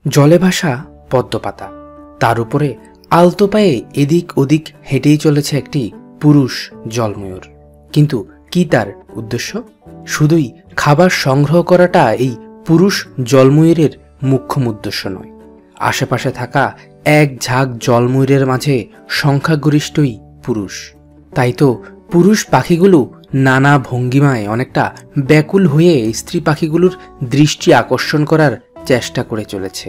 জলে ভাসা পদ্মপাতা, তার উপরে আলতো পায়ে এদিক ওদিক হেঁটেই চলেছে একটি পুরুষ জলময়ূর। কিন্তু কি তার উদ্দেশ্য? শুধুই খাবার সংগ্রহ করাটা এই পুরুষ জলময়ূরের মুখ্য উদ্দেশ্য নয়। আশেপাশে থাকা এক ঝাঁক জলময়ূরের মাঝে সংখ্যাগরিষ্ঠই পুরুষ। তাই তো পুরুষ পাখিগুলো নানা ভঙ্গিমায় অনেকটা ব্যাকুল হয়ে স্ত্রী পাখিগুলোর দৃষ্টি আকর্ষণ করার চেষ্টা করে চলেছে।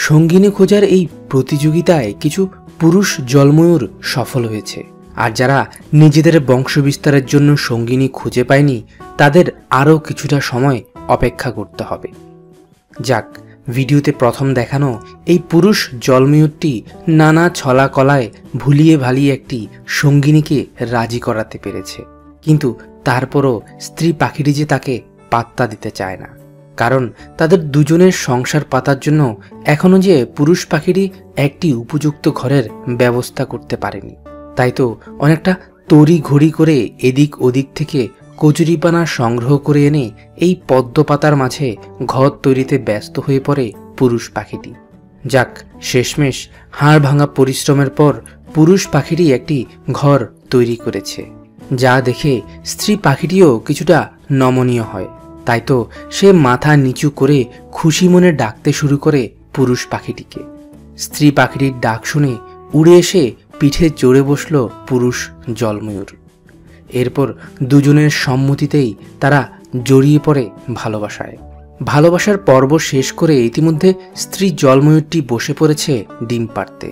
সঙ্গিনী খোঁজার এই প্রতিযোগিতায় কিছু পুরুষ জলময়ূর সফল হয়েছে, আর যারা নিজেদের বংশবিস্তারের জন্য সঙ্গিনী খুঁজে পায়নি তাদের আরও কিছুটা সময় অপেক্ষা করতে হবে। যাক, ভিডিওতে প্রথম দেখানো এই পুরুষ জলময়ূরটি নানা ছলা কলায় ভুলিয়ে ভালিয়ে একটি সঙ্গিনীকে রাজি করাতে পেরেছে। কিন্তু তারপরও স্ত্রী পাখিটি যে তাকে পাত্তা দিতে চায় না, কারণ তাদের দুজনের সংসার পাতার জন্য এখনো যে পুরুষ পাখিটি একটি উপযুক্ত ঘরের ব্যবস্থা করতে পারেনি। তাই তো অনেকটা তড়ি ঘড়ি করে এদিক ওদিক থেকে কচুরিপানা সংগ্রহ করে এনে এই পদ্মপাতার মাঝে ঘর তৈরিতে ব্যস্ত হয়ে পড়ে পুরুষ পাখিটি। যাক, শেষমেশ হাড় ভাঙা পরিশ্রমের পর পুরুষ পাখিটি একটি ঘর তৈরি করেছে, যা দেখে স্ত্রী পাখিটিও কিছুটা নমনীয় হয়। তাই তো সে মাথা নিচু করে খুশি মনে ডাকতে শুরু করে পুরুষ পাখিটিকে। স্ত্রী পাখিটির ডাক শুনে উড়ে এসে পিঠে চড়ে বসল পুরুষ জলময়ূর। এরপর দুজনের সম্মতিতেই তারা জড়িয়ে পড়ে ভালোবাসায়। ভালোবাসার পর্ব শেষ করে ইতিমধ্যে স্ত্রী জলময়ূরটি বসে পড়েছে ডিম পাড়তে।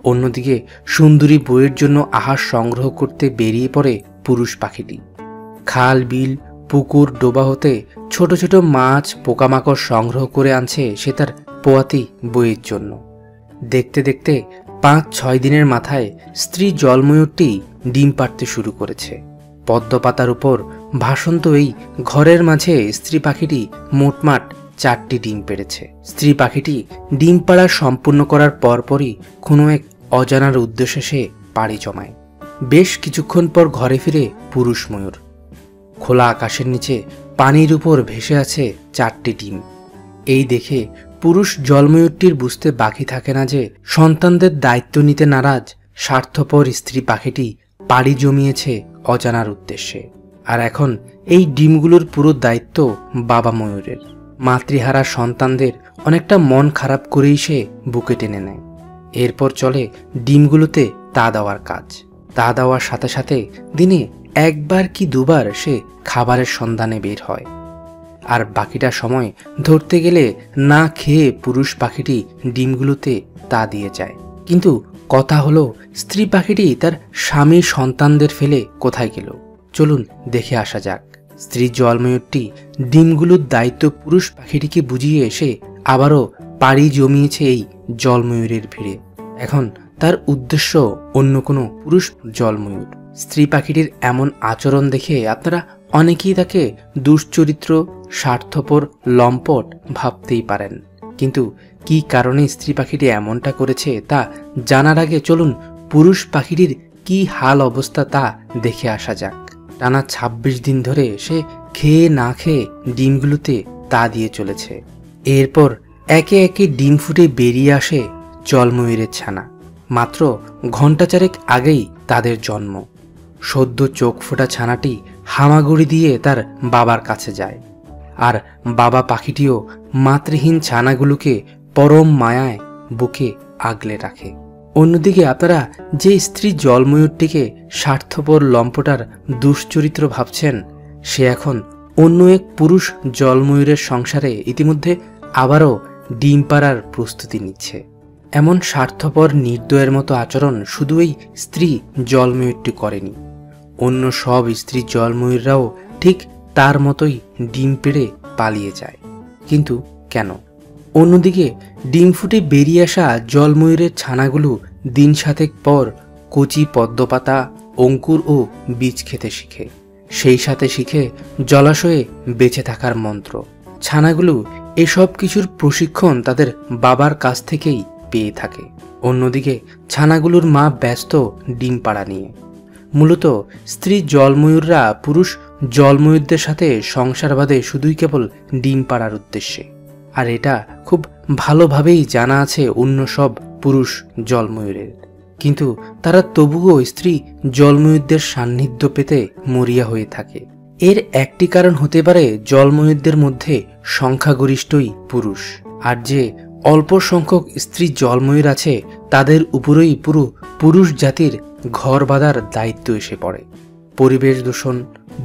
অন্যদিকে সুন্দরী বইয়ের জন্য আহার সংগ্রহ করতে বেরিয়ে পড়ে পুরুষ পাখিটি। খাল বিল পুকুর ডোবা হতে ছোট ছোট মাছ পোকামাকড় সংগ্রহ করে আনছে সে তার পোয়াতি বইয়ের জন্য। দেখতে দেখতে 5-6 দিনের মাথায় স্ত্রী জলময়ূরটি ডিম পাড়তে শুরু করেছে। পদ্মপাতার উপর ভাসন্ত এই ঘরের মাঝে স্ত্রী পাখিটি মোটমাট 4টি ডিম পেড়েছে। স্ত্রী পাখিটি ডিম পাড়া সম্পূর্ণ করার পরপরই কোনো এক অজানার উদ্দেশ্যে সে পাড়ি জমায়। বেশ কিছুক্ষণ পর ঘরে ফিরে পুরুষ ময়ূর। খোলা আকাশের নিচে পানির উপর ভেসে আছে 4টি ডিম। এই দেখে পুরুষ জলময়ূরটির বুঝতে বাকি থাকে না যে সন্তানদের দায়িত্ব নিতে নারাজ স্বার্থপর স্ত্রী পাখিটি পাড়ি জমিয়েছে অজানার উদ্দেশ্যে। আর এখন এই ডিমগুলোর পুরো দায়িত্ব বাবা ময়ূরের। মাতৃহারা সন্তানদের অনেকটা মন খারাপ করেই সে বুকে টেনে নেয়। এরপর চলে ডিমগুলোতে তা দেওয়ার কাজ। তা দেওয়ার সাথে সাথে দিনে 1বার কি 2বার সে খাবারের সন্ধানে বের হয়। আর বাকিটা সময় ধরতে গেলে না খেয়ে পুরুষ পাখিটি ডিমগুলোতে তা দিয়ে যায়। কিন্তু কথা হলো, স্ত্রী পাখিটি তার স্বামী সন্তানদের ফেলে কোথায় গেল? চলুন দেখে আসা যাক। স্ত্রী জলময়ূরটি ডিমগুলোর দায়িত্ব পুরুষ পাখিটিকে বুঝিয়ে এসে আবারও পাড়ি জমিয়েছে এই জলময়ূরের ভিড়ে। এখন তার উদ্দেশ্য অন্য কোনো পুরুষ জলময়ূর। স্ত্রী পাখিটির এমন আচরণ দেখে আপনারা অনেকেই তাকে দুশ্চরিত্র, স্বার্থপর, লম্পট ভাবতেই পারেন। কিন্তু কি কারণে স্ত্রী পাখিটি এমনটা করেছে তা জানার আগে চলুন পুরুষ পাখিটির কি হাল অবস্থা তা দেখে আসা যাক। টানা 26 দিন ধরে সে খেয়ে না খেয়ে ডিমগুলোতে তা দিয়ে চলেছে। এরপর একে একে ডিম ফুটে বেরিয়ে আসে জলময়ূরের ছানা। মাত্র ঘণ্টা 4 আগেই তাদের জন্ম। সদ্য চোখ ফোটা ছানাটি হামাগুড়ি দিয়ে তার বাবার কাছে যায়, আর বাবা পাখিটিও মাতৃহীন ছানাগুলোকে পরম মায়ায় বুকে আগলে রাখে। অন্যদিকে আপনারা যে স্ত্রী জলময়ূরটিকে স্বার্থপর লম্পটার দুশ্চরিত্র ভাবছেন, সে এখন অন্য এক পুরুষ জলময়ূরের সংসারে ইতিমধ্যে আবারও ডিম পাড়ার প্রস্তুতি নিচ্ছে। এমন স্বার্থপর নির্দয়ের মতো আচরণ শুধু এই স্ত্রী জলময়ূরটি করেনি, অন্য সব স্ত্রী জলময়ূররাও ঠিক তার মতোই ডিম পেড়ে পালিয়ে যায়। কিন্তু কেন? অন্যদিকে ডিম ফুটে বেরিয়ে আসা জলময়ূরের ছানাগুলো দিন 7 পর কচি পদ্মপাতা, অঙ্কুর ও বীজ খেতে শিখে। সেই সাথে শিখে জলাশয়ে বেঁচে থাকার মন্ত্র। ছানাগুলো এসব কিছুর প্রশিক্ষণ তাদের বাবার কাছ থেকেই পেয়ে থাকে। অন্যদিকে ছানাগুলোর মা ব্যস্ত ডিম পাড়া নিয়ে। মূলত স্ত্রী জলময়ূররা পুরুষ জলময়ূরদের সাথে সংসার বাঁধে শুধুই কেবল ডিম পাড়ার উদ্দেশ্যে। আর এটা খুব ভালোভাবেই জানা আছে অন্য সব পুরুষ জলময়ূরের, কিন্তু তারা তবুও স্ত্রী জলময়ূরদের সান্নিধ্য পেতে মরিয়া হয়ে থাকে। এর একটি কারণ হতে পারে জলময়ূরদের মধ্যে সংখ্যাগরিষ্ঠই পুরুষ, আর যে অল্প সংখ্যক স্ত্রী জলময়ূর আছে তাদের উপরেই পুরো পুরুষ জাতির ঘর বাঁধার দায়িত্ব এসে পড়ে। পরিবেশ দূষণ,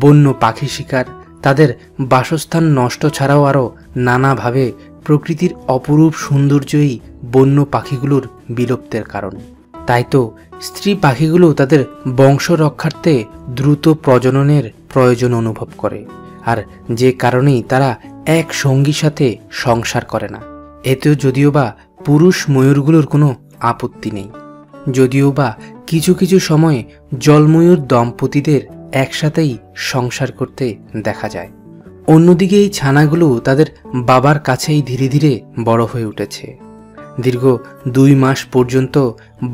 বন্য পাখি শিকার, তাদের বাসস্থান নষ্ট ছাড়াও আরও নানাভাবে প্রকৃতির অপরূপ সৌন্দর্যই বন্য পাখিগুলোর বিলুপ্তের কারণ। তাই তো স্ত্রী পাখিগুলো তাদের বংশ রক্ষার্থে দ্রুত প্রজননের প্রয়োজন অনুভব করে, আর যে কারণেই তারা এক সঙ্গীর সাথে সংসার করে না। এতেও যদিও বা পুরুষ ময়ূরগুলোর কোনো আপত্তি নেই, যদিও বা কিছু কিছু সময়ে জলময়ূর দম্পতিদের একসাথেই সংসার করতে দেখা যায়। অন্যদিকে এই ছানাগুলো তাদের বাবার কাছেই ধীরে ধীরে বড় হয়ে উঠেছে। দীর্ঘ 2 মাস পর্যন্ত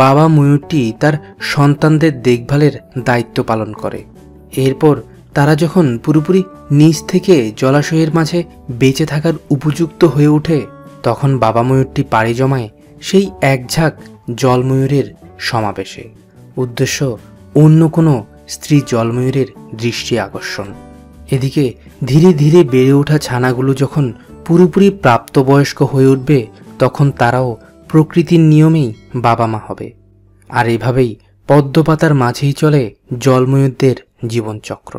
বাবা ময়ূরটি তার সন্তানদের দেখভালের দায়িত্ব পালন করে। এরপর তারা যখন পুরোপুরি নিচ থেকে জলাশয়ের মাঝে বেঁচে থাকার উপযুক্ত হয়ে ওঠে, তখন বাবা ময়ূরটি পাড়ি জমায় সেই এক ঝাঁক জলময়ূরের সমাবেশে। উদ্দেশ্য অন্য কোনো স্ত্রী জলময়ূরের দৃষ্টি আকর্ষণ। এদিকে ধীরে ধীরে বেড়ে ওঠা ছানাগুলো যখন পুরোপুরি প্রাপ্তবয়স্ক হয়ে উঠবে, তখন তারাও প্রকৃতির নিয়মেই বাবা মা হবে। আর এভাবেই পদ্মপাতার মাঝেই চলে জলময়ূরদের জীবনচক্র।